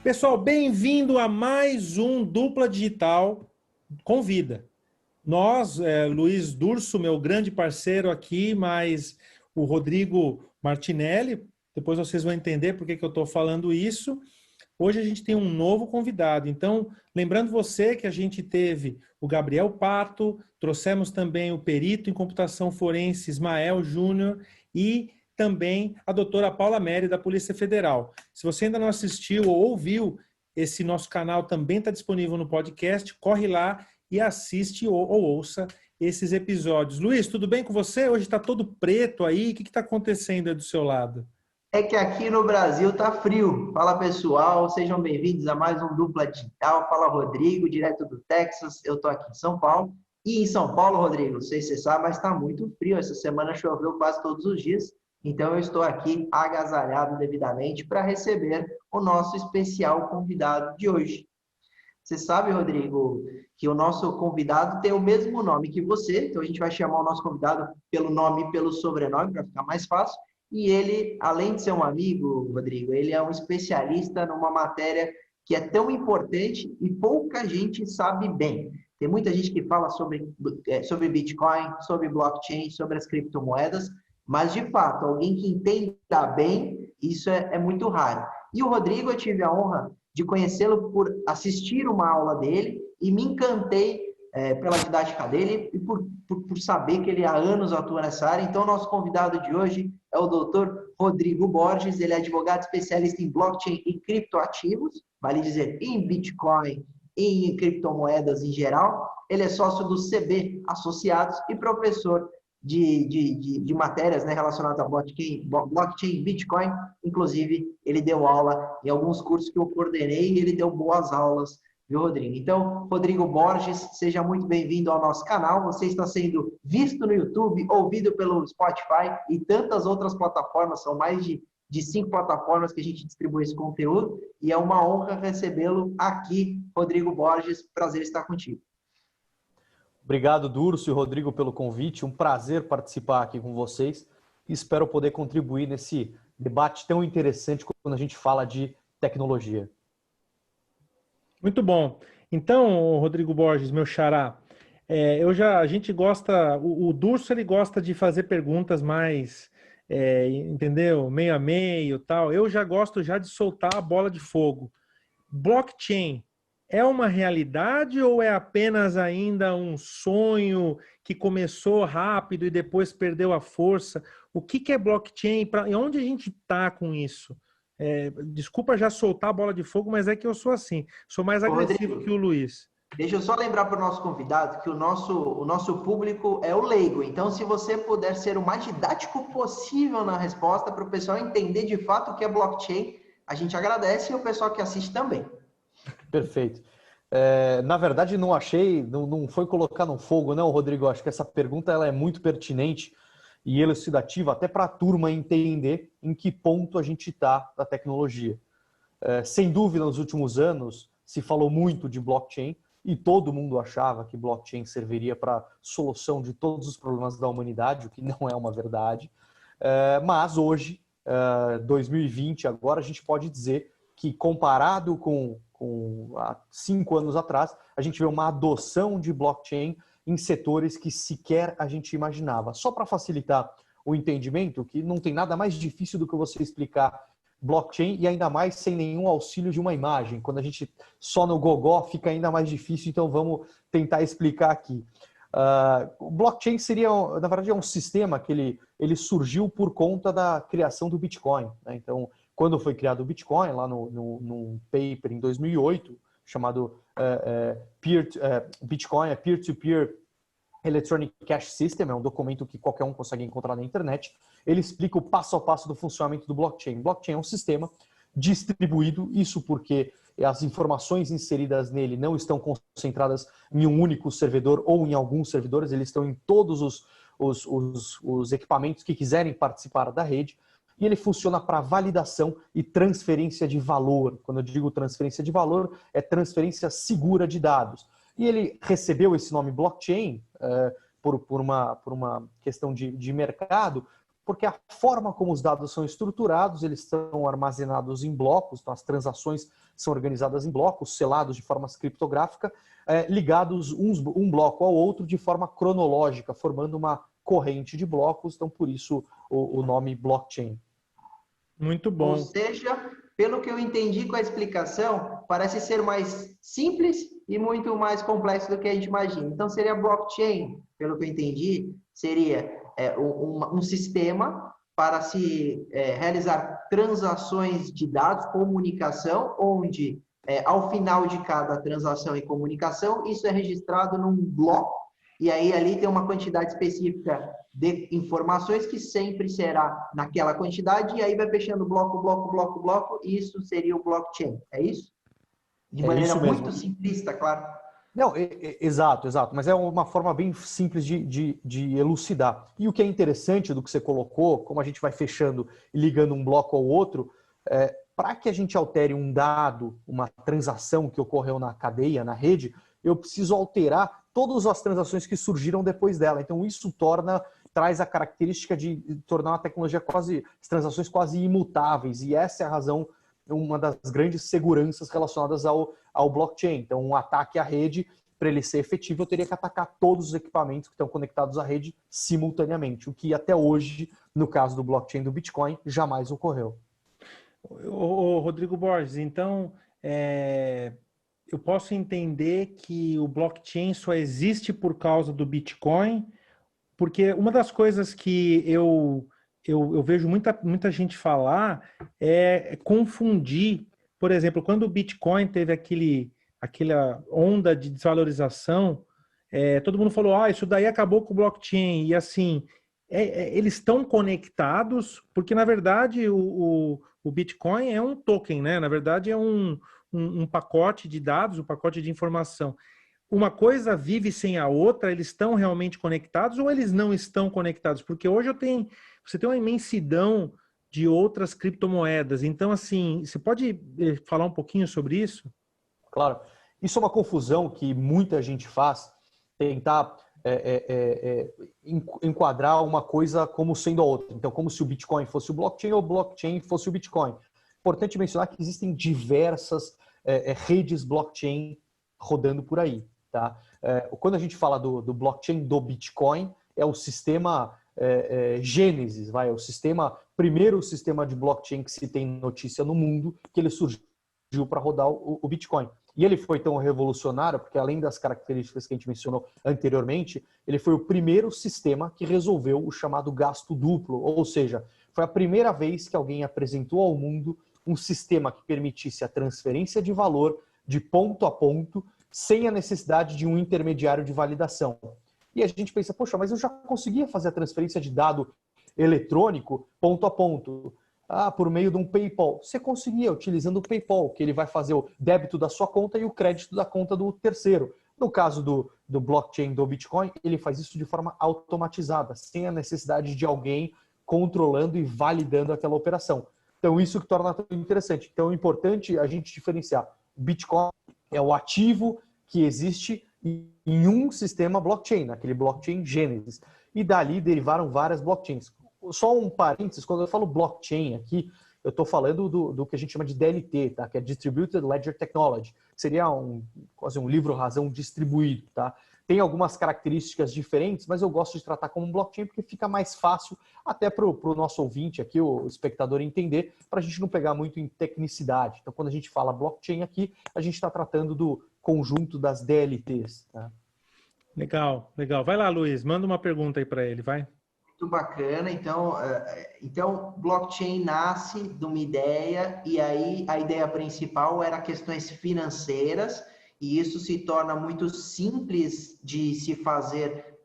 Pessoal, bem-vindo a mais um Dupla Digital Convida. Nós, Luiz Durso, meu grande parceiro aqui, mas o Rodrigo Martinelli, depois vocês vão entender por que eu estou falando isso. Hoje a gente tem um novo convidado. Então, lembrando você que a gente teve o Gabriel Pato, trouxemos também o perito em computação forense Ismael Júnior e também a doutora Paula Mery, da Polícia Federal. Se você ainda não assistiu ou ouviu, esse nosso canal também está disponível no podcast. Corre lá e assiste ou ouça esses episódios. Luiz, tudo bem com você? Hoje está todo preto aí. O que está acontecendo aí do seu lado? É que aqui no Brasil tá frio. Fala pessoal, sejam bem-vindos a mais um Dupla Digital. Fala Rodrigo, direto do Texas. Eu tô aqui em São Paulo. E em São Paulo, Rodrigo, não sei se você sabe, mas tá muito frio. Essa semana choveu quase todos os dias. Então eu estou aqui agasalhado devidamente para receber o nosso especial convidado de hoje. Você sabe, Rodrigo, que o nosso convidado tem o mesmo nome que você. Então a gente vai chamar o nosso convidado pelo nome e pelo sobrenome para ficar mais fácil. E ele, além de ser um amigo, Rodrigo, ele é um especialista numa matéria que é tão importante e pouca gente sabe bem. Tem muita gente que fala sobre Bitcoin, sobre blockchain, sobre as criptomoedas, mas, de fato, alguém que entenda bem, isso é muito raro. E o Rodrigo, eu tive a honra de conhecê-lo por assistir uma aula dele e me encantei pela didática dele e por saber que ele há anos atua nessa área. Então, nosso convidado de hoje é o doutor Rodrigo Borges. Ele é advogado especialista em blockchain e criptoativos, vale dizer, em Bitcoin e em criptomoedas em geral. Ele é sócio do CB Associados e professor de matérias, né, relacionadas a blockchain e Bitcoin. Inclusive, ele deu aula em alguns cursos que eu coordenei e ele deu boas aulas, viu, Rodrigo? Então, Rodrigo Borges, seja muito bem-vindo ao nosso canal. Você está sendo visto no YouTube, ouvido pelo Spotify e tantas outras plataformas. São mais de 5 plataformas que a gente distribui esse conteúdo. E é uma honra recebê-lo aqui, Rodrigo Borges. Prazer estar contigo. Obrigado, Durso e Rodrigo, pelo convite. Um prazer participar aqui com vocês. Espero poder contribuir nesse debate tão interessante quando a gente fala de tecnologia. Muito bom. Então, Rodrigo Borges, meu xará, a gente gosta, o Durso ele gosta de fazer perguntas mais, entendeu? Meio a meio, tal. Eu já gosto já de soltar a bola de fogo. Blockchain é uma realidade ou é apenas ainda um sonho que começou rápido e depois perdeu a força? O que é blockchain? E onde a gente está com isso? Desculpa já soltar a bola de fogo, mas é que eu sou assim. Sou mais agressivo Rodrigo, que o Luiz. Deixa eu só lembrar para o nosso convidado que o nosso público é o leigo. Então, se você puder ser o mais didático possível na resposta para o pessoal entender de fato o que é blockchain, a gente agradece e o pessoal que assiste também. Perfeito. Na verdade, não foi colocar no fogo, não, Rodrigo. Acho que essa pergunta ela é muito pertinente e elucidativa até para a turma entender em que ponto a gente está da tecnologia. Sem dúvida, nos últimos anos se falou muito de blockchain e todo mundo achava que blockchain serviria para solução de todos os problemas da humanidade, o que não é uma verdade. Mas hoje, 2020, agora a gente pode dizer que comparado com há 5 anos atrás, a gente vê uma adoção de blockchain em setores que sequer a gente imaginava. Só para facilitar o entendimento, que não tem nada mais difícil do que você explicar blockchain e ainda mais sem nenhum auxílio de uma imagem. Quando a gente só no gogó fica ainda mais difícil, então vamos tentar explicar aqui. O blockchain seria, na verdade, é um sistema que ele surgiu por conta da criação do Bitcoin, né? Então, quando foi criado o Bitcoin, lá num paper em 2008, chamado Bitcoin, Peer-to-Peer Electronic Cash System, é um documento que qualquer um consegue encontrar na internet, ele explica o passo a passo do funcionamento do blockchain. Blockchain é um sistema distribuído, isso porque as informações inseridas nele não estão concentradas em um único servidor ou em alguns servidores, eles estão em todos os equipamentos que quiserem participar da rede. E ele funciona para validação e transferência de valor. Quando eu digo transferência de valor, é transferência segura de dados. E ele recebeu esse nome blockchain por uma questão de mercado, porque a forma como os dados são estruturados, eles estão armazenados em blocos, então as transações são organizadas em blocos, selados de forma criptográfica, ligados um bloco ao outro de forma cronológica, formando uma corrente de blocos, então por isso o nome blockchain. Muito bom. Ou seja, pelo que eu entendi com a explicação, parece ser mais simples e muito mais complexo do que a gente imagina. Então, seria blockchain, pelo que eu entendi, seria um sistema para se realizar transações de dados, comunicação, onde ao final de cada transação e comunicação, isso é registrado num bloco, e aí ali tem uma quantidade específica de informações que sempre será naquela quantidade, e aí vai fechando bloco, bloco, bloco, bloco, e isso seria o blockchain, é isso? De maneira muito simplista, claro. Não, exato, mas é uma forma bem simples de elucidar. E o que é interessante do que você colocou, como a gente vai fechando e ligando um bloco ao outro, para que a gente altere um dado, uma transação que ocorreu na cadeia, na rede, eu preciso alterar todas as transações que surgiram depois dela. Então isso traz a característica de tornar uma tecnologia as transações quase imutáveis, e essa é a razão, uma das grandes seguranças relacionadas ao blockchain. Então, um ataque à rede, para ele ser efetivo, eu teria que atacar todos os equipamentos que estão conectados à rede simultaneamente, o que até hoje, no caso do blockchain do Bitcoin, jamais ocorreu. Rodrigo Borges, então, eu posso entender que o blockchain só existe por causa do Bitcoin, porque uma das coisas que eu vejo muita gente falar é confundir, por exemplo, quando o Bitcoin teve aquela onda de desvalorização, todo mundo falou, isso daí acabou com o blockchain, e assim, eles estão conectados, porque na verdade o Bitcoin é um token, né? Na verdade é um pacote de dados, um pacote de informação. Uma coisa vive sem a outra, eles estão realmente conectados ou eles não estão conectados? Porque hoje você tem uma imensidão de outras criptomoedas. Então, assim, você pode falar um pouquinho sobre isso? Claro. Isso é uma confusão que muita gente faz, tentar enquadrar uma coisa como sendo a outra. Então, como se o Bitcoin fosse o blockchain ou o blockchain fosse o Bitcoin. Importante mencionar que existem diversas redes blockchain rodando por aí. Tá? Quando a gente fala do blockchain do Bitcoin, é o sistema Gênesis, primeiro sistema de blockchain que se tem notícia no mundo, que ele surgiu para rodar o Bitcoin. E ele foi tão revolucionário, porque além das características que a gente mencionou anteriormente, ele foi o primeiro sistema que resolveu o chamado gasto duplo, ou seja, foi a primeira vez que alguém apresentou ao mundo um sistema que permitisse a transferência de valor de ponto a ponto, sem a necessidade de um intermediário de validação. E a gente pensa, poxa, mas eu já conseguia fazer a transferência de dado eletrônico ponto a ponto. Por meio de um PayPal. Você conseguia, utilizando o PayPal, que ele vai fazer o débito da sua conta e o crédito da conta do terceiro. No caso do blockchain do Bitcoin, ele faz isso de forma automatizada, sem a necessidade de alguém controlando e validando aquela operação. Então, isso que torna tão interessante. Então, é importante a gente diferenciar. O Bitcoin é o ativo que existe em um sistema blockchain, naquele blockchain Gênesis. E dali derivaram várias blockchains. Só um parênteses, quando eu falo blockchain aqui, eu estou falando do que a gente chama de DLT, tá? Que é Distributed Ledger Technology. Seria quase um livro-razão distribuído. Tá? Tem algumas características diferentes, mas eu gosto de tratar como um blockchain porque fica mais fácil até para o nosso ouvinte aqui, o espectador, entender, para a gente não pegar muito em tecnicidade. Então, quando a gente fala blockchain aqui, a gente está tratando do conjunto das DLTs. Tá? Legal, legal. Vai lá, Luiz, manda uma pergunta aí para ele, vai. Muito bacana. Então, blockchain nasce de uma ideia, e aí a ideia principal era questões financeiras, e isso se torna muito simples de se fazer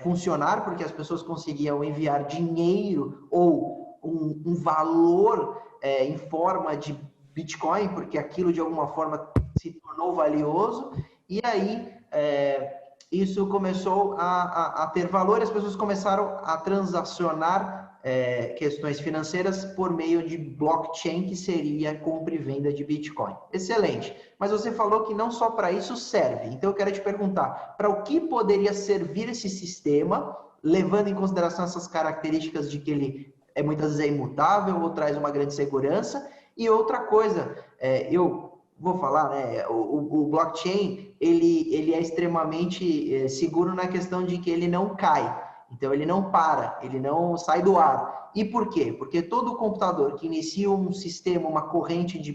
funcionar, porque as pessoas conseguiam enviar dinheiro ou um valor em forma de Bitcoin, porque aquilo de alguma forma se tornou valioso, e aí isso começou a ter valor, as pessoas começaram a transacionar questões financeiras por meio de blockchain, que seria compra e venda de Bitcoin. Excelente. Mas você falou que não só para isso serve. Então eu quero te perguntar, para o que poderia servir esse sistema levando em consideração essas características de que ele muitas vezes é imutável ou traz uma grande segurança. E outra coisa, eu vou falar, né, o blockchain, ele é extremamente seguro na questão de que ele não cai. Então, ele não para, ele não sai do ar. E por quê? Porque todo computador que inicia um sistema, uma corrente de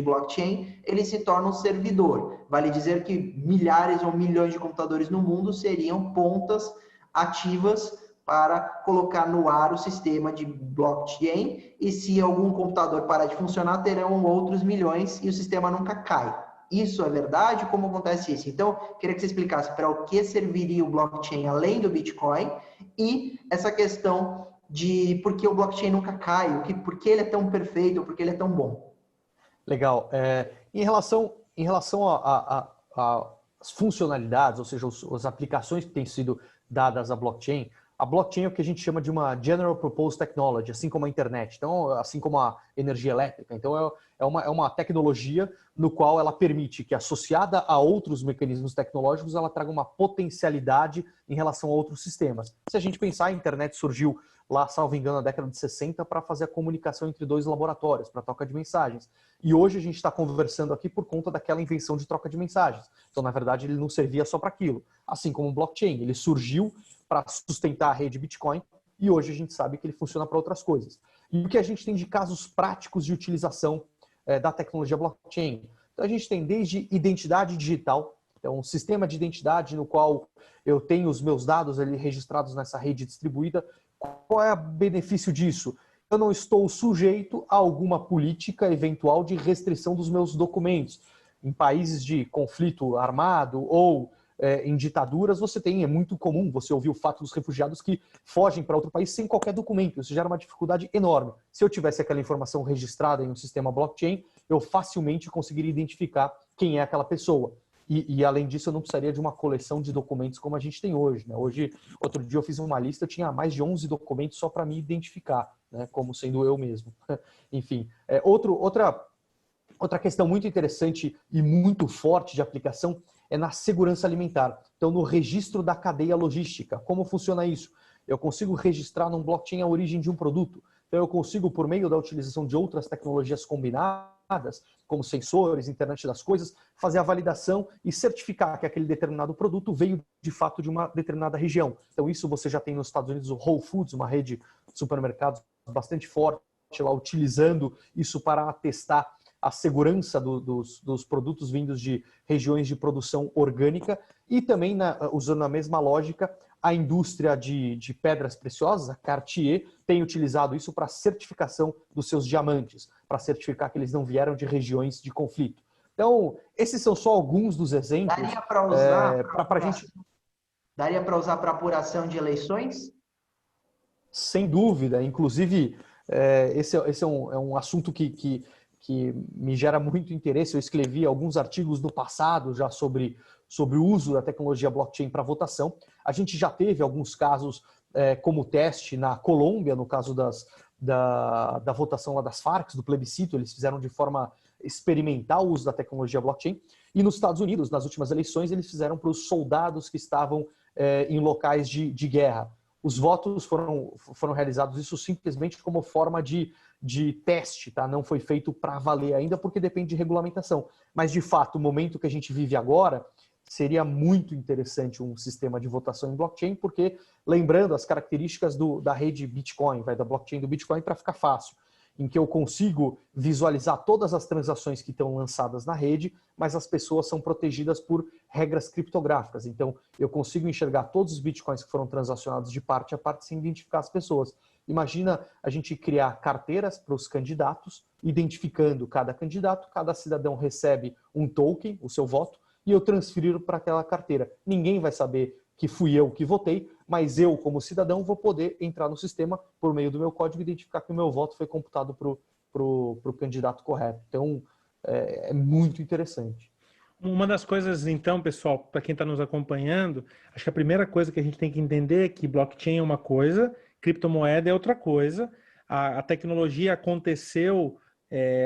blockchain, ele se torna um servidor. Vale dizer que milhares ou milhões de computadores no mundo seriam pontas ativas para colocar no ar o sistema de blockchain, e se algum computador parar de funcionar, terão outros milhões e o sistema nunca cai. Isso é verdade? Como acontece isso? Então, queria que você explicasse para o que serviria o blockchain além do Bitcoin e essa questão de por que o blockchain nunca cai, por que ele é tão perfeito, por que ele é tão bom. Legal. Em relação às funcionalidades, ou seja, as aplicações que têm sido dadas à blockchain, a blockchain é o que a gente chama de uma General Purpose Technology, assim como a internet, então, assim como a energia elétrica. Então, é uma tecnologia no qual ela permite que, associada a outros mecanismos tecnológicos, ela traga uma potencialidade em relação a outros sistemas. Se a gente pensar, a internet surgiu lá, salvo engano, na década de 60, para fazer a comunicação entre dois laboratórios, para troca de mensagens. E hoje a gente está conversando aqui por conta daquela invenção de troca de mensagens. Então, na verdade, ele não servia só para aquilo. Assim como o blockchain, ele surgiu para sustentar a rede Bitcoin e hoje a gente sabe que ele funciona para outras coisas. E o que a gente tem de casos práticos de utilização da tecnologia blockchain? Então, a gente tem desde identidade digital, então um sistema de identidade no qual eu tenho os meus dados ali registrados nessa rede distribuída. Qual é o benefício disso? Eu não estou sujeito a alguma política eventual de restrição dos meus documentos. Em países de conflito armado ou em ditaduras, é muito comum você ouvir o fato dos refugiados que fogem para outro país sem qualquer documento. Isso gera uma dificuldade enorme. Se eu tivesse aquela informação registrada em um sistema blockchain, eu facilmente conseguiria identificar quem é aquela pessoa. E além disso, eu não precisaria de uma coleção de documentos como a gente tem hoje, né? Hoje, outro dia eu fiz uma lista, eu tinha mais de 11 documentos só para me identificar, né? Como sendo eu mesmo. Enfim, outra questão muito interessante e muito forte de aplicação é na segurança alimentar. Então, no registro da cadeia logística. Como funciona isso? Eu consigo registrar num blockchain a origem de um produto. Então, eu consigo, por meio da utilização de outras tecnologias combinadas, como sensores, internet das coisas, fazer a validação e certificar que aquele determinado produto veio, de fato, de uma determinada região. Então, isso você já tem nos Estados Unidos o Whole Foods, uma rede de supermercados bastante forte lá, utilizando isso para atestar a segurança dos produtos vindos de regiões de produção orgânica e também, usando a mesma lógica, a indústria de pedras preciosas, a Cartier, tem utilizado isso para certificação dos seus diamantes, para certificar que eles não vieram de regiões de conflito. Então, esses são só alguns dos exemplos. Daria para usar Daria para usar para apuração de eleições? Sem dúvida. Inclusive, esse é um assunto que me gera muito interesse. Eu escrevi alguns artigos no passado já sobre o uso da tecnologia blockchain para votação. A gente já teve alguns casos como teste na Colômbia, no caso da votação lá das Farc, do plebiscito. Eles fizeram de forma experimental o uso da tecnologia blockchain. E nos Estados Unidos, nas últimas eleições, eles fizeram para os soldados que estavam em locais de guerra. Os votos foram realizados isso simplesmente como forma de teste, tá? Não foi feito para valer ainda, porque depende de regulamentação. Mas, de fato, o momento que a gente vive agora, seria muito interessante um sistema de votação em blockchain, porque, lembrando as características da rede Bitcoin, da blockchain do Bitcoin, para ficar fácil, em que eu consigo visualizar todas as transações que estão lançadas na rede, mas as pessoas são protegidas por regras criptográficas. Então, eu consigo enxergar todos os bitcoins que foram transacionados de parte a parte sem identificar as pessoas. Imagina a gente criar carteiras para os candidatos, identificando cada candidato, cada cidadão recebe um token, o seu voto, e eu transfiro para aquela carteira. Ninguém vai saber que fui eu que votei, mas eu, como cidadão, vou poder entrar no sistema por meio do meu código e identificar que o meu voto foi computado para o candidato correto. Então, é muito interessante. Uma das coisas, então, pessoal, para quem está nos acompanhando, acho que a primeira coisa que a gente tem que entender é que blockchain é uma coisa, criptomoeda é outra coisa. A tecnologia aconteceu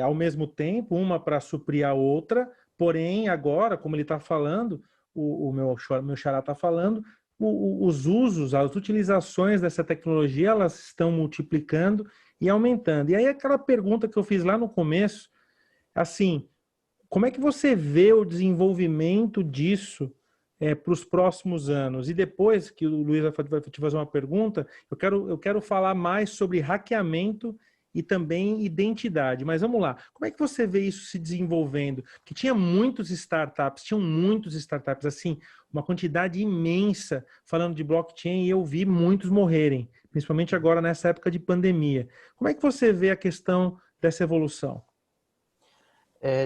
ao mesmo tempo, uma para suprir a outra, porém, agora, como ele está falando, o meu xará está falando, os usos, as utilizações dessa tecnologia, elas estão multiplicando e aumentando. E aí aquela pergunta que eu fiz lá no começo, assim, como é que você vê o desenvolvimento disso para os próximos anos? E depois que o Luiz vai te fazer uma pergunta, eu quero falar mais sobre hackeamento e também identidade. Mas vamos lá, como é que você vê isso se desenvolvendo? Porque tinham muitos startups, assim, uma quantidade imensa falando de blockchain e eu vi muitos morrerem, principalmente agora nessa época de pandemia. Como é que você vê a questão dessa evolução?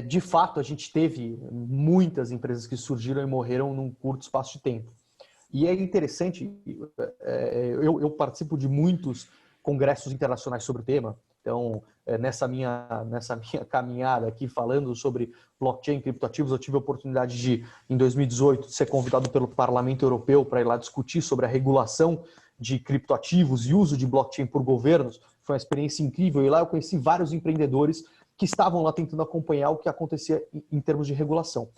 De fato, a gente teve muitas empresas que surgiram e morreram num curto espaço de tempo. E é interessante, eu participo de muitos congressos internacionais sobre o tema. Então, nessa minha caminhada aqui falando sobre blockchain e criptoativos, eu tive a oportunidade de, em 2018, ser convidado pelo Parlamento Europeu para ir lá discutir sobre a regulação de criptoativos e uso de blockchain por governos. Foi uma experiência incrível e lá eu conheci vários empreendedores que estavam lá tentando acompanhar o que acontecia em termos de regulação.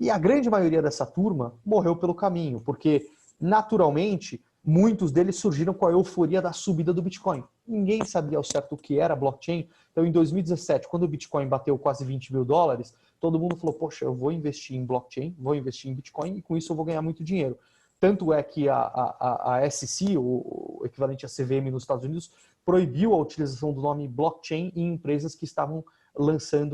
E a grande maioria dessa turma morreu pelo caminho, porque, naturalmente, muitos deles surgiram com a euforia da subida do Bitcoin. Ninguém sabia ao certo o que era blockchain. Então, em 2017, quando o Bitcoin bateu quase $20 mil, todo mundo falou, poxa, eu vou investir em blockchain, vou investir em Bitcoin e com isso eu vou ganhar muito dinheiro. Tanto é que a SEC, o equivalente a CVM nos Estados Unidos, proibiu a utilização do nome blockchain em empresas que estavam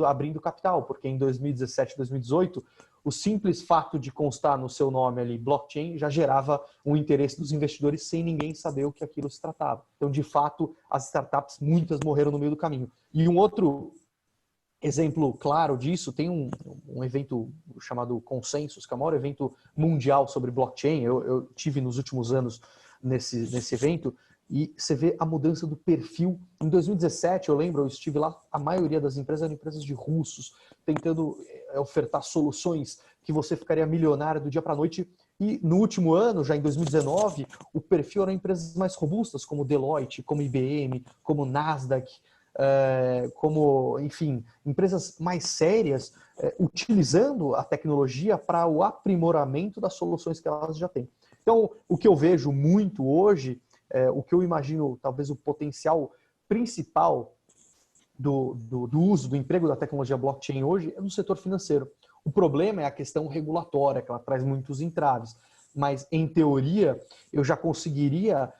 abrindo capital, porque em 2017, 2018, o simples fato de constar no seu nome ali blockchain já gerava um interesse dos investidores sem ninguém saber o que aquilo se tratava. Então, de fato, as startups, muitas morreram no meio do caminho. E um outro exemplo claro disso, tem um evento chamado Consensus, que é o maior evento mundial sobre blockchain. Eu tive nos últimos anos nesse evento, e você vê a mudança do perfil. Em 2017, eu lembro, eu estive lá, a maioria das empresas eram empresas de russos, tentando ofertar soluções que você ficaria milionário do dia para a noite. E no último ano, já em 2019, o perfil eram empresas mais robustas, como Deloitte, como IBM, como Nasdaq, como, enfim, empresas mais sérias, utilizando a tecnologia para o aprimoramento das soluções que elas já têm. Então, o que eu vejo muito hoje, o que eu imagino, talvez o potencial principal do uso, do emprego da tecnologia blockchain hoje é no setor financeiro. O problema é a questão regulatória, que ela traz muitos entraves. Mas, em teoria, eu já conseguiria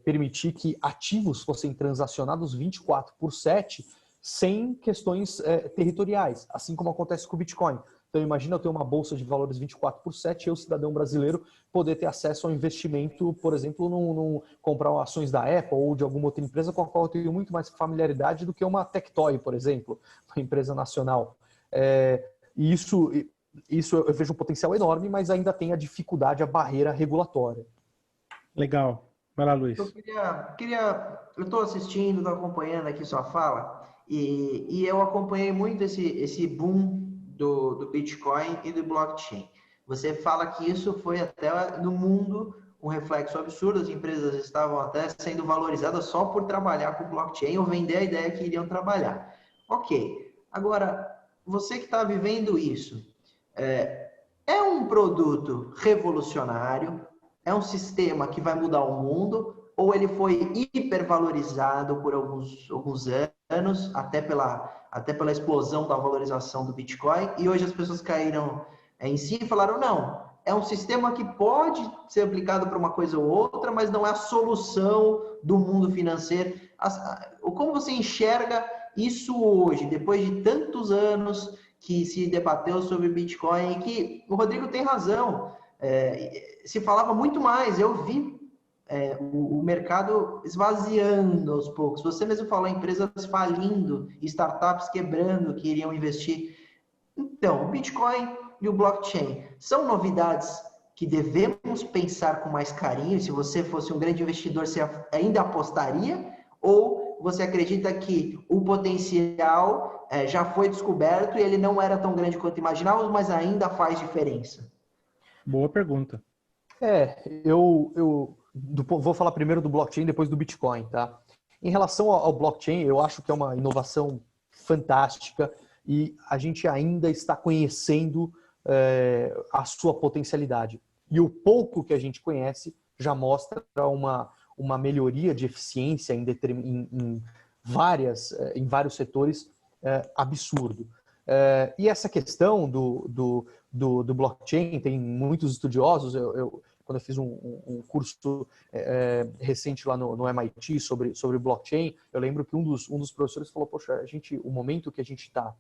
permitir que ativos fossem transacionados 24/7 sem questões territoriais, assim como acontece com o Bitcoin. Então, imagina eu ter uma bolsa de valores 24/7 e eu, cidadão brasileiro, poder ter acesso ao investimento, por exemplo, comprar ações da Apple ou de alguma outra empresa com a qual eu tenho muito mais familiaridade do que uma Tectoy, por exemplo, uma empresa nacional. E isso eu vejo um potencial enorme, mas ainda tem a dificuldade, a barreira regulatória. Legal. Vai lá, Luiz. Eu estou assistindo, estou acompanhando aqui sua fala, e eu acompanhei muito esse boom do Bitcoin e do blockchain. Você fala que isso foi até no mundo um reflexo absurdo, as empresas estavam até sendo valorizadas só por trabalhar com blockchain ou vender a ideia que iriam trabalhar. Ok, agora, você que está vivendo isso, é um produto revolucionário? É um sistema que vai mudar o mundo? Ou ele foi hipervalorizado por alguns anos, até pela explosão da valorização do Bitcoin, e hoje as pessoas caíram em si e falaram, não, é um sistema que pode ser aplicado para uma coisa ou outra, mas não é a solução do mundo financeiro. Como você enxerga isso hoje, depois de tantos anos que se debateu sobre Bitcoin, e que o Rodrigo tem razão, se falava muito mais, eu vi o mercado esvaziando aos poucos. Você mesmo falou, empresas falindo, startups quebrando, que iriam investir. Então, o Bitcoin e o blockchain são novidades que devemos pensar com mais carinho. Se você fosse um grande investidor, você ainda apostaria? Ou você acredita que o potencial já foi descoberto e ele não era tão grande quanto imaginávamos, mas ainda faz diferença? Boa pergunta. Vou falar primeiro do blockchain, depois do Bitcoin, tá? Em relação ao blockchain, eu acho que é uma inovação fantástica e a gente ainda está conhecendo a sua potencialidade. E o pouco que a gente conhece já mostra uma melhoria de eficiência em vários setores absurdo. E essa questão do blockchain, tem muitos estudiosos, quando eu fiz um curso recente lá no MIT sobre blockchain, eu lembro que um dos professores falou, poxa, o momento que a gente está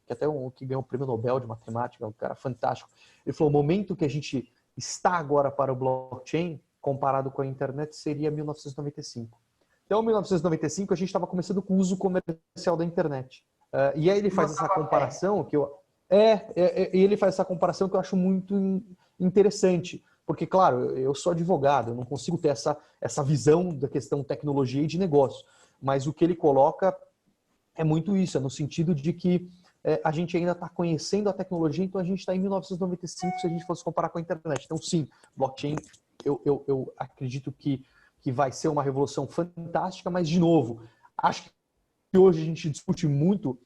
que até que ganhou o prêmio Nobel de Matemática, um cara fantástico, ele falou, o momento que a gente está agora para o blockchain, comparado com a internet, seria 1995. Então, em 1995, a gente estava começando com o uso comercial da internet. E aí ele faz essa comparação que ele faz essa comparação que eu acho muito interessante, porque, claro, eu sou advogado, eu não consigo ter essa visão da questão tecnologia e de negócio, mas o que ele coloca é muito isso, no sentido de que a gente ainda está conhecendo a tecnologia, então a gente está em 1995 se a gente fosse comparar com a internet. Então, sim, blockchain, eu acredito que vai ser uma revolução fantástica, mas, de novo, acho que hoje a gente discute muito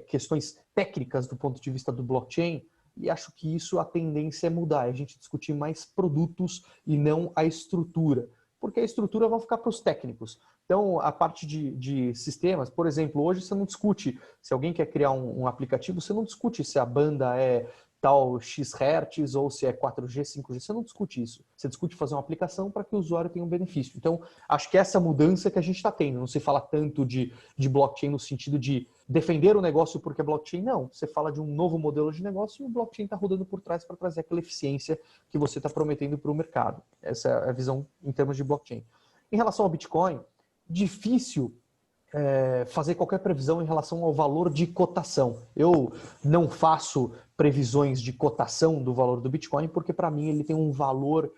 questões técnicas do ponto de vista do blockchain, e acho que isso, a tendência é mudar, a gente discutir mais produtos e não a estrutura, porque a estrutura vai ficar para os técnicos. Então, a parte de sistemas, por exemplo, hoje você não discute, se alguém quer criar um aplicativo, você não discute se a banda é tal X Hz ou se é 4G, 5G, você não discute isso. Você discute fazer uma aplicação para que o usuário tenha um benefício. Então, acho que essa mudança que a gente está tendo, não se fala tanto de blockchain no sentido de defender o negócio porque é blockchain, não. Você fala de um novo modelo de negócio e o blockchain está rodando por trás para trazer aquela eficiência que você está prometendo para o mercado. Essa é a visão em termos de blockchain. Em relação ao Bitcoin, difícil fazer qualquer previsão em relação ao valor de cotação. Eu não faço previsões de cotação do valor do Bitcoin, porque para mim ele tem um valor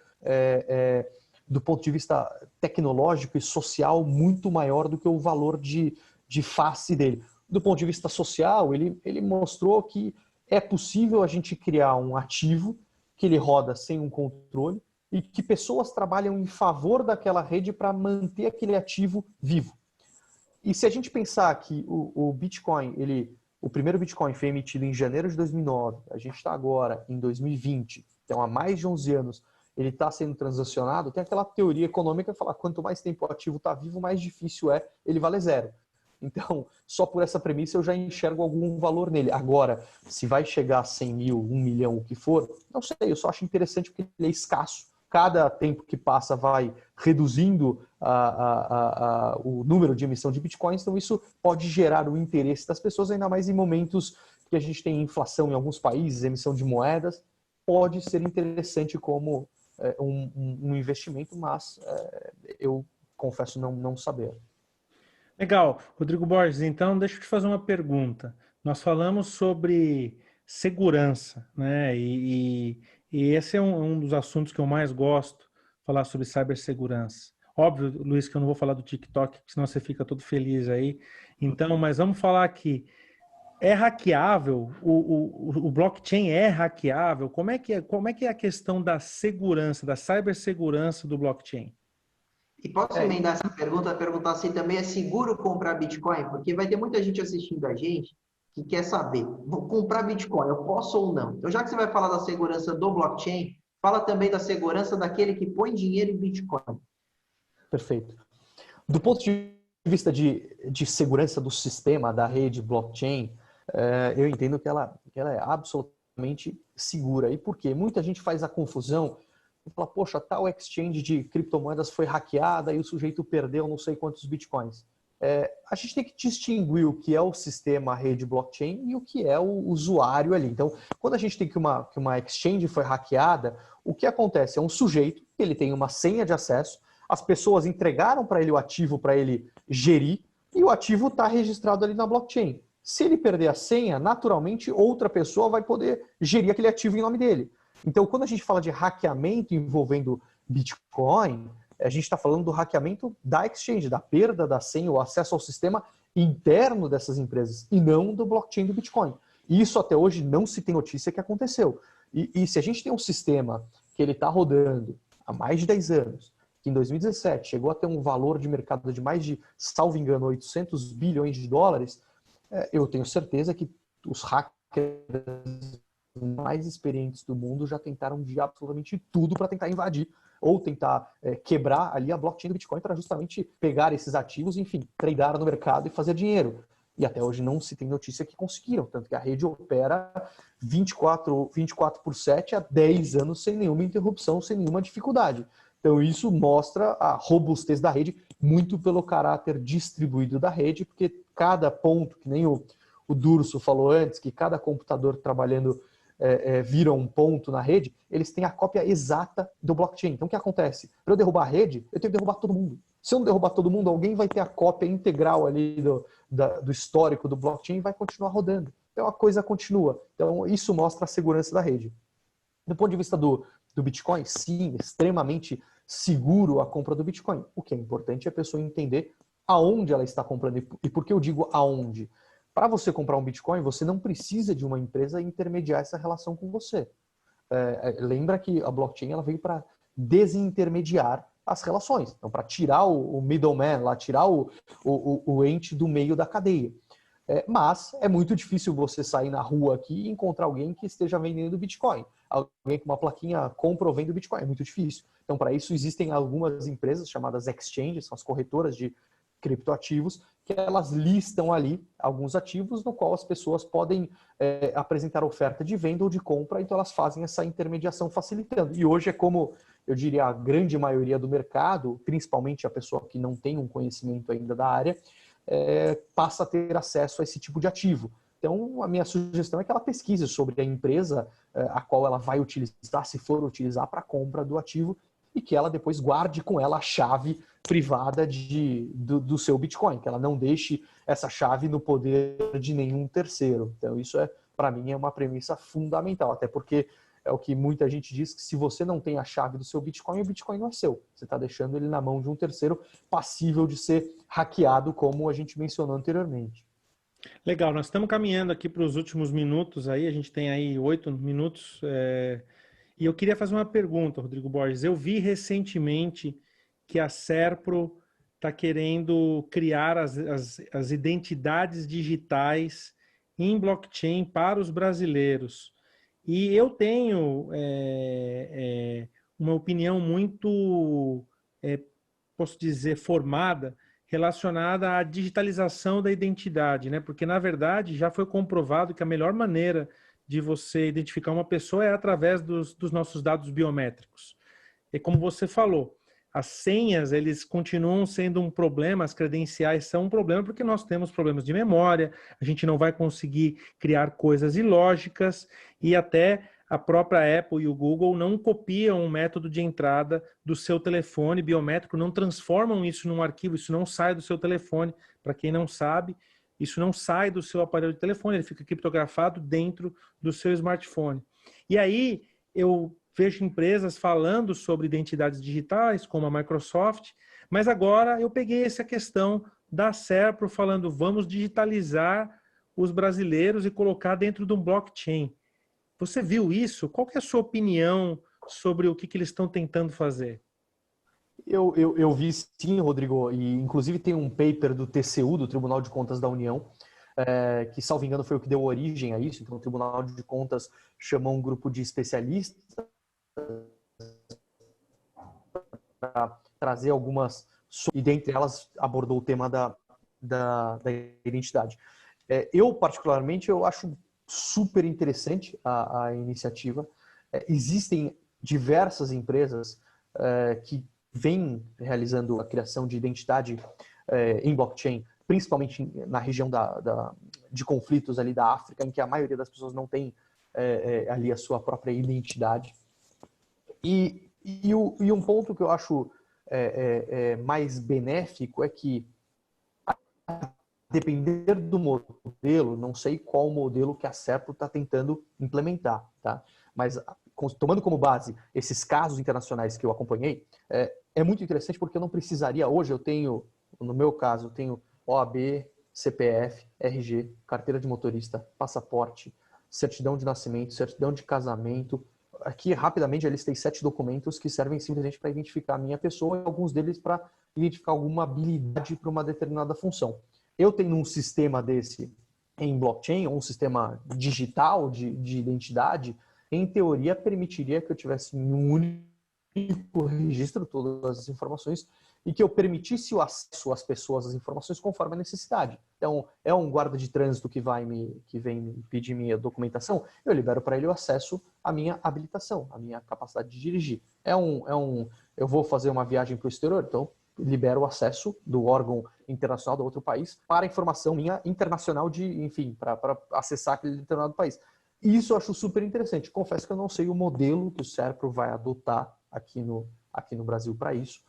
do ponto de vista tecnológico e social muito maior do que o valor de face dele. Do ponto de vista social, ele mostrou que é possível a gente criar um ativo que ele roda sem um controle e que pessoas trabalham em favor daquela rede para manter aquele ativo vivo. E se a gente pensar que o Bitcoin, o primeiro Bitcoin foi emitido em janeiro de 2009, a gente está agora em 2020, então há mais de 11 anos, ele está sendo transacionado, tem aquela teoria econômica que fala quanto mais tempo o ativo está vivo, mais difícil é ele valer zero. Então, só por essa premissa eu já enxergo algum valor nele. Agora, se vai chegar a 100 mil, 1 milhão, o que for, não sei, eu só acho interessante porque ele é escasso. Cada tempo que passa vai reduzindo o número de emissão de bitcoins, então isso pode gerar o interesse das pessoas, ainda mais em momentos que a gente tem inflação em alguns países, emissão de moedas, pode ser interessante como um investimento, mas eu confesso não saber. Legal. Rodrigo Borges, então deixa eu te fazer uma pergunta. Nós falamos sobre segurança, né? E esse é um dos assuntos que eu mais gosto, falar sobre cibersegurança. Óbvio, Luiz, que eu não vou falar do TikTok, senão você fica todo feliz aí. Então, mas vamos falar aqui. É hackeável? O blockchain é hackeável? Como é que é a questão da segurança, da cibersegurança do blockchain? E posso emendar essa pergunta, perguntar se também é seguro comprar Bitcoin? Porque vai ter muita gente assistindo a gente que quer saber, vou comprar Bitcoin, eu posso ou não? Então, já que você vai falar da segurança do blockchain, fala também da segurança daquele que põe dinheiro em Bitcoin. Perfeito. Do ponto de vista de segurança do sistema, da rede blockchain, eu entendo que ela é absolutamente segura. E por quê? Muita gente faz a confusão e fala, poxa, tal exchange de criptomoedas foi hackeada e o sujeito perdeu não sei quantos bitcoins. A gente tem que distinguir o que é o sistema, a rede blockchain e o que é o usuário ali. Então, quando a gente tem que uma exchange foi hackeada, o que acontece? É um sujeito, ele tem uma senha de acesso, as pessoas entregaram para ele o ativo para ele gerir e o ativo está registrado ali na blockchain. Se ele perder a senha, naturalmente outra pessoa vai poder gerir aquele ativo em nome dele. Então, quando a gente fala de hackeamento envolvendo Bitcoin, a gente está falando do hackeamento da exchange, da perda da senha, o acesso ao sistema interno dessas empresas, e não do blockchain do Bitcoin. E isso até hoje não se tem notícia que aconteceu. E se a gente tem um sistema que ele está rodando há mais de 10 anos, que em 2017 chegou a ter um valor de mercado de mais de, salvo engano, 800 bilhões de dólares, eu tenho certeza que os hackers mais experientes do mundo já tentaram de absolutamente tudo para tentar invadir ou tentar quebrar ali a blockchain do Bitcoin para justamente pegar esses ativos, enfim, tradear no mercado e fazer dinheiro. E até hoje não se tem notícia que conseguiram, tanto que a rede opera 24/7 há 10 anos sem nenhuma interrupção, sem nenhuma dificuldade. Então isso mostra a robustez da rede, muito pelo caráter distribuído da rede, porque cada ponto, que nem o Durso falou antes, que cada computador trabalhando vira um ponto na rede, eles têm a cópia exata do blockchain. Então o que acontece? Para eu derrubar a rede, eu tenho que derrubar todo mundo. Se eu não derrubar todo mundo, alguém vai ter a cópia integral ali do histórico do blockchain e vai continuar rodando. Então a coisa continua. Então isso mostra a segurança da rede. Do ponto de vista do Bitcoin, sim, extremamente seguro a compra do Bitcoin. O que é importante é a pessoa entender aonde ela está comprando. E por que eu digo aonde? Para você comprar um Bitcoin, você não precisa de uma empresa intermediar essa relação com você. Lembra que a blockchain ela veio para desintermediar as relações. Então, para tirar o middleman, lá, tirar o ente do meio da cadeia. Mas é muito difícil você sair na rua aqui e encontrar alguém que esteja vendendo Bitcoin. Alguém com uma plaquinha compra ou vende Bitcoin. É muito difícil. Então, para isso, existem algumas empresas chamadas exchanges, são as corretoras de criptoativos, que elas listam ali alguns ativos no qual as pessoas podem apresentar oferta de venda ou de compra, então elas fazem essa intermediação facilitando. E hoje é como, eu diria, a grande maioria do mercado, principalmente a pessoa que não tem um conhecimento ainda da área, passa a ter acesso a esse tipo de ativo. Então, a minha sugestão é que ela pesquise sobre a empresa a qual ela vai utilizar, se for utilizar para a compra do ativo, e que ela depois guarde com ela a chave privada do seu Bitcoin, que ela não deixe essa chave no poder de nenhum terceiro. Então isso para mim é uma premissa fundamental, até porque é o que muita gente diz, que se você não tem a chave do seu Bitcoin, o Bitcoin não é seu. Você está deixando ele na mão de um terceiro passível de ser hackeado, como a gente mencionou anteriormente. Legal, nós estamos caminhando aqui para os últimos minutos aí, a gente tem aí 8 minutos. E eu queria fazer uma pergunta, Rodrigo Borges. Eu vi recentemente que a Serpro está querendo criar as identidades digitais em blockchain para os brasileiros. E eu tenho uma opinião muito, posso dizer, formada, relacionada à digitalização da identidade, né? Porque, na verdade, já foi comprovado que a melhor maneira de você identificar uma pessoa é através dos nossos dados biométricos. E como você falou, as senhas, eles continuam sendo um problema, as credenciais são um problema porque nós temos problemas de memória, a gente não vai conseguir criar coisas ilógicas e até a própria Apple e o Google não copiam o método de entrada do seu telefone biométrico, não transformam isso num arquivo, isso não sai do seu telefone. Para quem não sabe, isso não sai do seu aparelho de telefone, ele fica criptografado dentro do seu smartphone. E aí eu vejo empresas falando sobre identidades digitais, como a Microsoft, mas agora eu peguei essa questão da Serpro falando, vamos digitalizar os brasileiros e colocar dentro de um blockchain. Você viu isso? Qual que é a sua opinião sobre o que eles estão tentando fazer? Eu vi sim, Rodrigo, e inclusive tem um paper do TCU, do Tribunal de Contas da União, que, salvo engano, foi o que deu origem a isso. Então, o Tribunal de Contas chamou um grupo de especialistas para trazer algumas, e dentre elas abordou o tema da identidade. Eu, particularmente, eu acho super interessante a iniciativa. Existem diversas empresas que vêm realizando a criação de identidade em blockchain, principalmente na região de conflitos ali da África, em que a maioria das pessoas não tem ali a sua própria identidade. E um ponto que eu acho mais benéfico é que, depender do modelo, não sei qual modelo que a Serpro está tentando implementar, tá? Mas tomando como base esses casos internacionais que eu acompanhei, é muito interessante porque eu não precisaria, hoje eu tenho, no meu caso, eu tenho OAB, CPF, RG, carteira de motorista, passaporte, certidão de nascimento, certidão de casamento. Aqui, rapidamente, eu listei 7 documentos que servem simplesmente para identificar a minha pessoa e alguns deles para identificar alguma habilidade para uma determinada função. Eu tenho um sistema desse em blockchain, ou um sistema digital de identidade, em teoria permitiria que eu tivesse um único registro todas as informações e que eu permitisse o acesso às pessoas às informações conforme a necessidade. Então, é um guarda de trânsito que vem me pedir minha documentação, eu libero para ele o acesso à minha habilitação, à minha capacidade de dirigir. Eu vou fazer uma viagem para o exterior, então libero o acesso do órgão internacional do outro país para a informação minha internacional para acessar aquele determinado país. E isso eu acho super interessante. Confesso que eu não sei o modelo que o Serpro vai adotar aqui no Brasil para isso,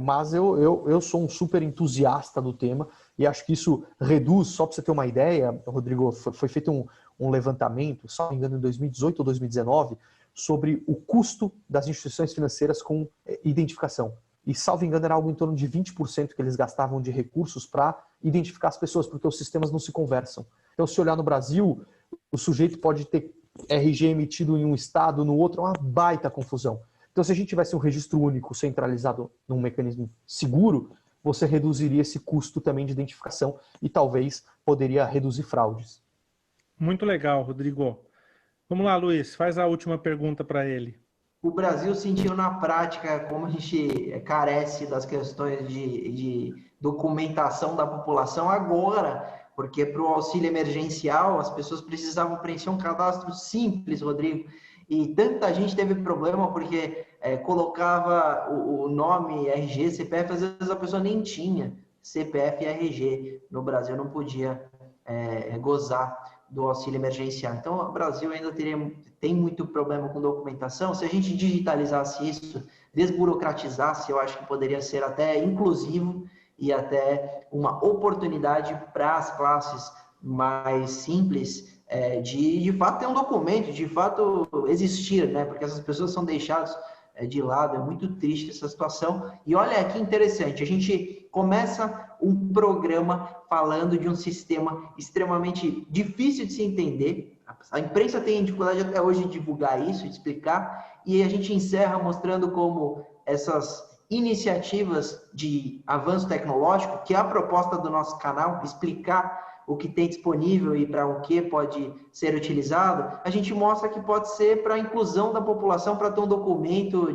mas eu sou um super entusiasta do tema e acho que isso reduz, só para você ter uma ideia, Rodrigo, foi feito um levantamento, se não me engano, em 2018 ou 2019, sobre o custo das instituições financeiras com identificação. E, salvo engano, era algo em torno de 20% que eles gastavam de recursos para identificar as pessoas, porque os sistemas não se conversam. Então, se olhar no Brasil, o sujeito pode ter RG emitido em um estado, no outro, é uma baita confusão. Então, se a gente tivesse um registro único centralizado num mecanismo seguro, você reduziria esse custo também de identificação e talvez poderia reduzir fraudes. Muito legal, Rodrigo. Vamos lá, Luiz, faz a última pergunta para ele. O Brasil sentiu na prática como a gente carece das questões de documentação da população agora, porque para o auxílio emergencial as pessoas precisavam preencher um cadastro simples, Rodrigo, e tanta gente teve problema porque colocava o nome RG, CPF, às vezes a pessoa nem tinha CPF e RG. No Brasil não podia gozar do auxílio emergencial. Então, o Brasil ainda tem muito problema com documentação. Se a gente digitalizasse isso, desburocratizasse, eu acho que poderia ser até inclusivo e até uma oportunidade para as classes mais simples de fato ter um documento, de fato existir, né? Porque essas pessoas são deixadas de lado, é muito triste essa situação. E olha que interessante, a gente começa um programa falando de um sistema extremamente difícil de se entender. A imprensa tem dificuldade até hoje de divulgar isso, de explicar, e a gente encerra mostrando como essas iniciativas de avanço tecnológico, que é a proposta do nosso canal, explicar o que tem disponível e para o que pode ser utilizado, a gente mostra que pode ser para a inclusão da população, para ter um documento,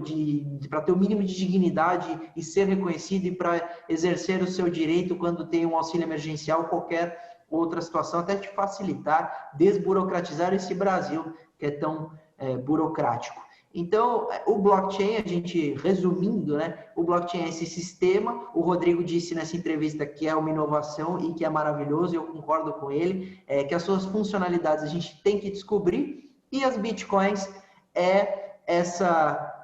para ter o mínimo de dignidade e ser reconhecido e para exercer o seu direito quando tem um auxílio emergencial, qualquer outra situação, até de facilitar, desburocratizar esse Brasil que é tão burocrático. Então, o blockchain, a gente resumindo, né? O blockchain é esse sistema, o Rodrigo disse nessa entrevista que é uma inovação e que é maravilhoso, e eu concordo com ele, que as suas funcionalidades a gente tem que descobrir, e as bitcoins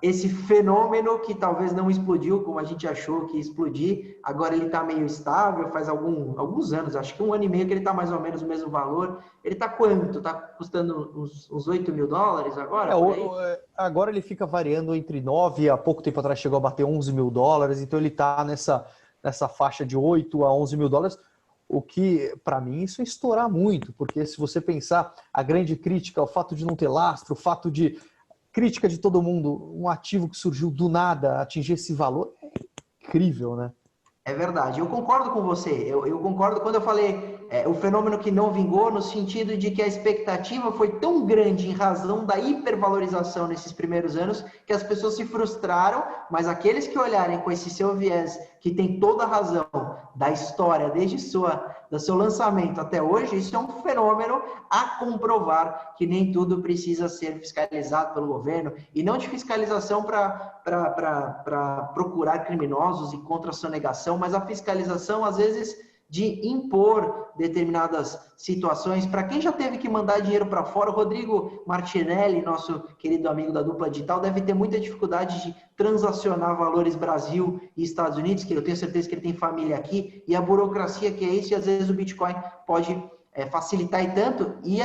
esse fenômeno que talvez não explodiu como a gente achou que ia explodir, agora ele está meio estável, faz alguns anos, acho que 1 ano e meio que ele está mais ou menos o mesmo valor. Ele está quanto? Está custando uns $8 mil agora? Agora ele fica variando entre 9, há pouco tempo atrás chegou a bater $11 mil, então ele está nessa faixa de 8 a 11 mil dólares, o que, para mim, isso é estourar muito, porque se você pensar, a grande crítica, o fato de não ter lastro, o fato de crítica de todo mundo, um ativo que surgiu do nada atingir esse valor, é incrível, né? É verdade, eu concordo com você, eu concordo quando eu falei o fenômeno que não vingou, no sentido de que a expectativa foi tão grande em razão da hipervalorização nesses primeiros anos, que as pessoas se frustraram, mas aqueles que olharem com esse seu viés, que tem toda a razão da história, desde do seu lançamento até hoje, isso é um fenômeno a comprovar que nem tudo precisa ser fiscalizado pelo governo, e não de fiscalização para procurar criminosos e contra a sonegação, mas a fiscalização, às vezes, de impor determinadas situações. Para quem já teve que mandar dinheiro para fora, o Rodrigo Martinelli, nosso querido amigo da Dupla Digital, deve ter muita dificuldade de transacionar valores Brasil e Estados Unidos, que eu tenho certeza que ele tem família aqui, e a burocracia que é isso, e às vezes o Bitcoin pode facilitar e tanto, e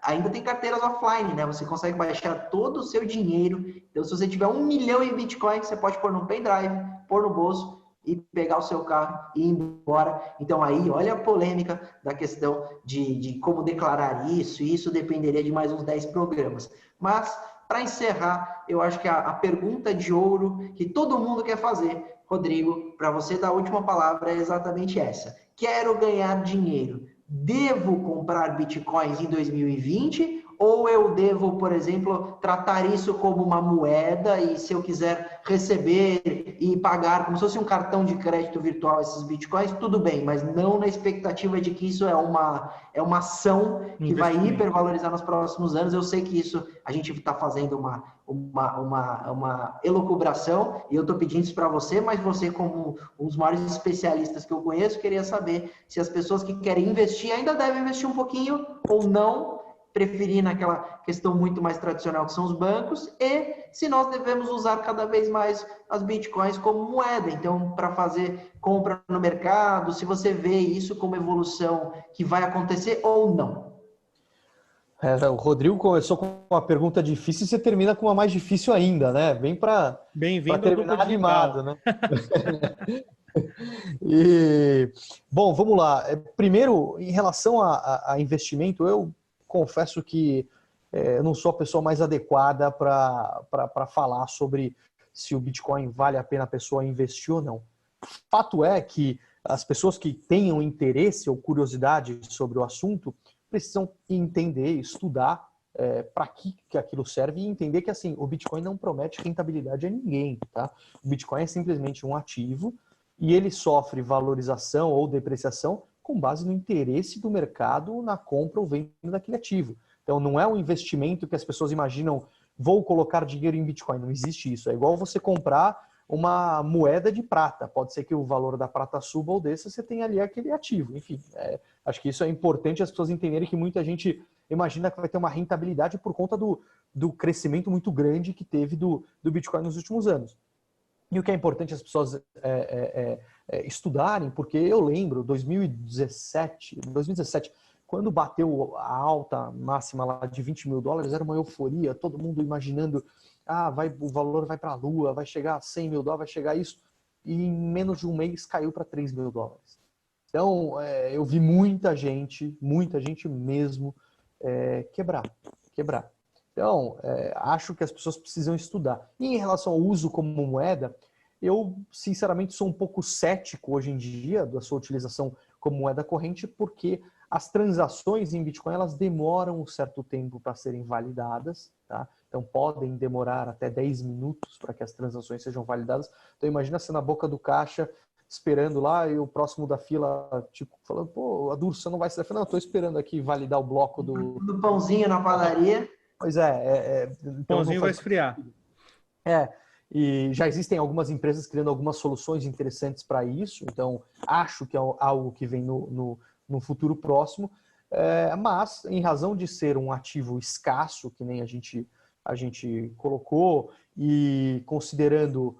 ainda tem carteiras offline, né? Você consegue baixar todo o seu dinheiro. Então, se você tiver 1 milhão em Bitcoin, você pode pôr num pendrive, pôr no bolso e pegar o seu carro e ir embora. Então aí, olha a polêmica da questão de como declarar isso, e isso dependeria de mais uns 10 programas. Mas, para encerrar, eu acho que a pergunta de ouro que todo mundo quer fazer, Rodrigo, para você dar a última palavra, é exatamente essa. Quero ganhar dinheiro. devo comprar bitcoins em 2020 ou eu devo, por exemplo, tratar isso como uma moeda e se eu quiser receber e pagar como se fosse um cartão de crédito virtual esses bitcoins, tudo bem, mas não na expectativa de que isso é uma ação que vai hipervalorizar nos próximos anos. Eu sei que isso a gente está fazendo uma elucubração e eu estou pedindo isso para você, mas você, como um dos maiores especialistas que eu conheço, queria saber se as pessoas que querem investir ainda devem investir um pouquinho ou não, preferir naquela questão muito mais tradicional que são os bancos, e se nós devemos usar cada vez mais as bitcoins como moeda, então para fazer compra no mercado, se você vê isso como evolução que vai acontecer ou não. O Rodrigo começou com uma pergunta difícil e você termina com uma mais difícil ainda, né? Bem para terminar animado, né? Bom, vamos lá. Primeiro, em relação a investimento, eu confesso que eu não sou a pessoa mais adequada para falar sobre se o Bitcoin vale a pena a pessoa investir ou não. Fato é que as pessoas que tenham interesse ou curiosidade sobre o assunto precisam entender, estudar para que aquilo serve e entender que assim, o Bitcoin não promete rentabilidade a ninguém. Tá? O Bitcoin é simplesmente um ativo e ele sofre valorização ou depreciação com base no interesse do mercado na compra ou venda daquele ativo. Então, não é um investimento que as pessoas imaginam, vou colocar dinheiro em Bitcoin. Não existe isso. É igual você comprar uma moeda de prata. Pode ser que o valor da prata suba ou desça, você tem ali aquele ativo. Enfim, acho que isso é importante as pessoas entenderem que muita gente imagina que vai ter uma rentabilidade por conta do crescimento muito grande que teve do Bitcoin nos últimos anos. E o que é importante as pessoas estudarem, porque eu lembro, 2017, quando bateu a alta máxima lá de $20 mil, era uma euforia, todo mundo imaginando, o valor vai para a lua, vai chegar a $100 mil, vai chegar a isso, e em menos de um mês caiu para $3 mil. Então, eu vi muita gente mesmo quebrar. Então, acho que as pessoas precisam estudar. E em relação ao uso como moeda, eu, sinceramente, sou um pouco cético hoje em dia da sua utilização como moeda corrente, porque as transações em Bitcoin elas demoram um certo tempo para serem validadas, tá? Então, podem demorar até 10 minutos para que as transações sejam validadas. Então, imagina você na boca do caixa, esperando lá, e o próximo da fila, tipo, falando, pô, Adurso, você não vai sair? Não, eu estou esperando aqui validar o bloco do pãozinho na padaria. Pois então pãozinho vai esfriar. E já existem algumas empresas criando algumas soluções interessantes para isso, então acho que é algo que vem no futuro próximo, mas em razão de ser um ativo escasso, que nem a gente colocou, e considerando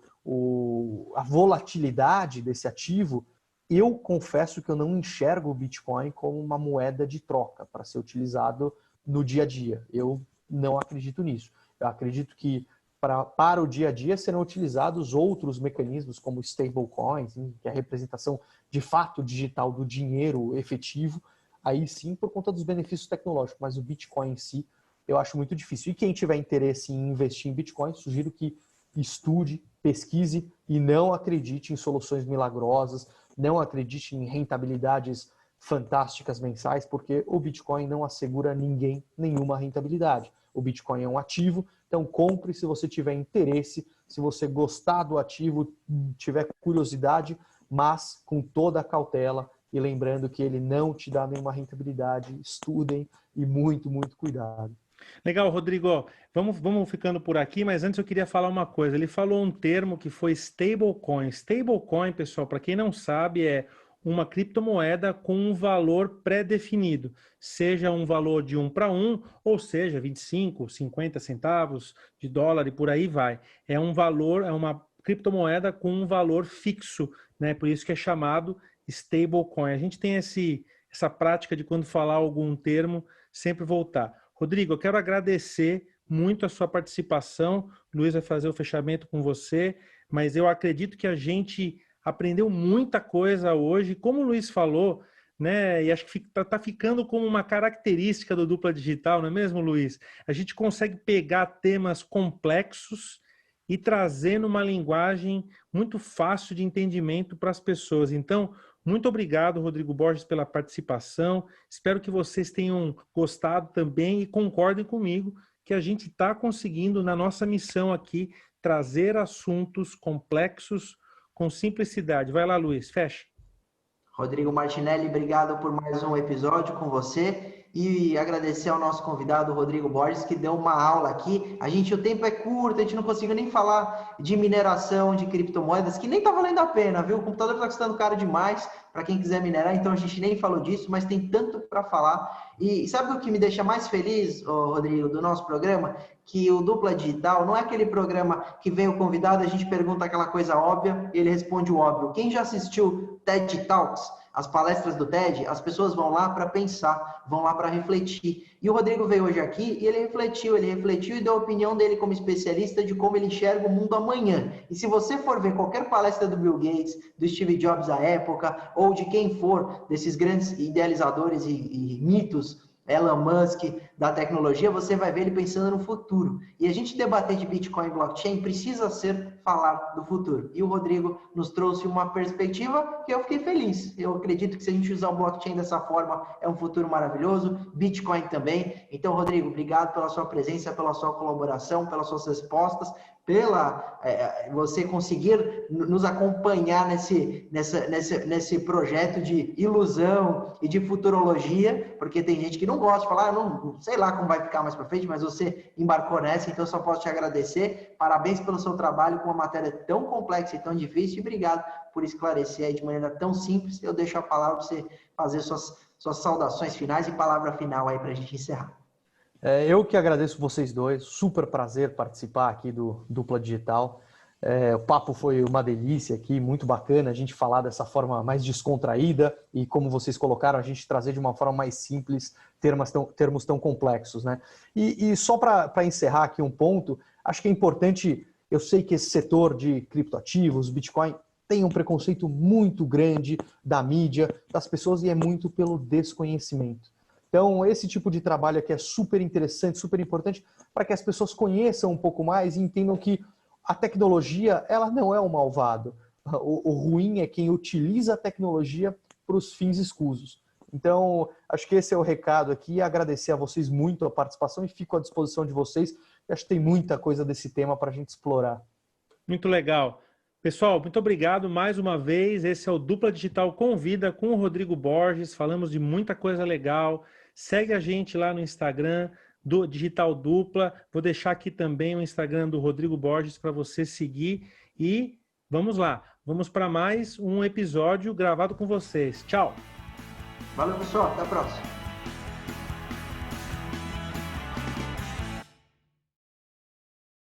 a volatilidade desse ativo, eu confesso que eu não enxergo o Bitcoin como uma moeda de troca para ser utilizado no dia a dia. Eu não acredito nisso. Eu acredito que para o dia a dia serão utilizados outros mecanismos como stablecoins, que é a representação de fato digital do dinheiro efetivo, aí sim por conta dos benefícios tecnológicos, mas o Bitcoin em si eu acho muito difícil. E quem tiver interesse em investir em Bitcoin, sugiro que estude, pesquise e não acredite em soluções milagrosas, não acredite em rentabilidades fantásticas mensais, porque o Bitcoin não assegura a ninguém nenhuma rentabilidade. O Bitcoin é um ativo, então compre se você tiver interesse, se você gostar do ativo, tiver curiosidade, mas com toda a cautela e lembrando que ele não te dá nenhuma rentabilidade. Estudem e muito, muito cuidado. Legal, Rodrigo. Vamos ficando por aqui, mas antes eu queria falar uma coisa. Ele falou um termo que foi stablecoin. Stablecoin, pessoal, para quem não sabe, é uma criptomoeda com um valor pré-definido, seja um valor de 1 para 1, ou seja, 25, 50 centavos de dólar e por aí vai. É um valor, é uma criptomoeda com um valor fixo, né? Por isso que é chamado stablecoin. A gente tem essa prática de quando falar algum termo, sempre voltar. Rodrigo, eu quero agradecer muito a sua participação. O Luiz vai fazer o fechamento com você, mas eu acredito que a gente aprendeu muita coisa hoje. Como o Luiz falou, né? E acho que está ficando como uma característica do Dupla Digital, não é mesmo, Luiz? A gente consegue pegar temas complexos e trazendo uma linguagem muito fácil de entendimento para as pessoas. Então, muito obrigado, Rodrigo Borges, pela participação. Espero que vocês tenham gostado também e concordem comigo que a gente está conseguindo, na nossa missão aqui, trazer assuntos complexos com simplicidade. Vai lá, Luiz, fecha. Rodrigo Martinelli, obrigado por mais um episódio com você e agradecer ao nosso convidado, Rodrigo Borges, que deu uma aula aqui. O tempo é curto, a gente não conseguiu nem falar de mineração de criptomoedas, que nem tá valendo a pena, viu? O computador tá custando caro demais para quem quiser minerar, então a gente nem falou disso, mas tem tanto para falar. E sabe o que me deixa mais feliz, Rodrigo, do nosso programa? Que o Dupla Digital não é aquele programa que vem o convidado, a gente pergunta aquela coisa óbvia e ele responde o óbvio. Quem já assistiu TED Talks, as palestras do TED, as pessoas vão lá para pensar, vão lá para refletir. E o Rodrigo veio hoje aqui e ele refletiu e deu a opinião dele como especialista de como ele enxerga o mundo amanhã. E se você for ver qualquer palestra do Bill Gates, do Steve Jobs à época, ou de quem for, desses grandes idealizadores e mitos, Elon Musk, da tecnologia, você vai ver ele pensando no futuro. E a gente debater de Bitcoin e blockchain precisa ser falar do futuro. E o Rodrigo nos trouxe uma perspectiva que eu fiquei feliz. Eu acredito que se a gente usar o blockchain dessa forma, é um futuro maravilhoso. Bitcoin também. Então, Rodrigo, obrigado pela sua presença, pela sua colaboração, pelas suas respostas, pela você conseguir nos acompanhar nesse projeto de ilusão e de futurologia, porque tem gente que não gosta de falar, não sei lá como vai ficar mais para frente, mas você embarcou nessa, então eu só posso te agradecer. Parabéns pelo seu trabalho com uma matéria tão complexa e tão difícil, e obrigado por esclarecer aí de maneira tão simples. Eu deixo a palavra para você fazer suas saudações finais e palavra final aí para a gente encerrar. Eu que agradeço vocês dois, super prazer participar aqui do Dupla Digital. O papo foi uma delícia aqui, muito bacana a gente falar dessa forma mais descontraída e, como vocês colocaram, a gente trazer de uma forma mais simples termos tão complexos, né? E só para encerrar aqui um ponto, acho que é importante, eu sei que esse setor de criptoativos, Bitcoin, tem um preconceito muito grande da mídia, das pessoas, e é muito pelo desconhecimento. Então, esse tipo de trabalho aqui é super interessante, super importante para que as pessoas conheçam um pouco mais e entendam que a tecnologia, ela não é um malvado. O ruim é quem utiliza a tecnologia para os fins escusos. Então, acho que esse é o recado aqui. Agradecer a vocês muito a participação e fico à disposição de vocês. Acho que tem muita coisa desse tema para a gente explorar. Muito legal. Pessoal, muito obrigado mais uma vez. Esse é o Dupla Digital Convida com o Rodrigo Borges. Falamos de muita coisa legal. Segue a gente lá no Instagram do Digital Dupla. Vou deixar aqui também o Instagram do Rodrigo Borges para você seguir. E vamos lá. Vamos para mais um episódio gravado com vocês. Tchau. Valeu, pessoal. Até a próxima.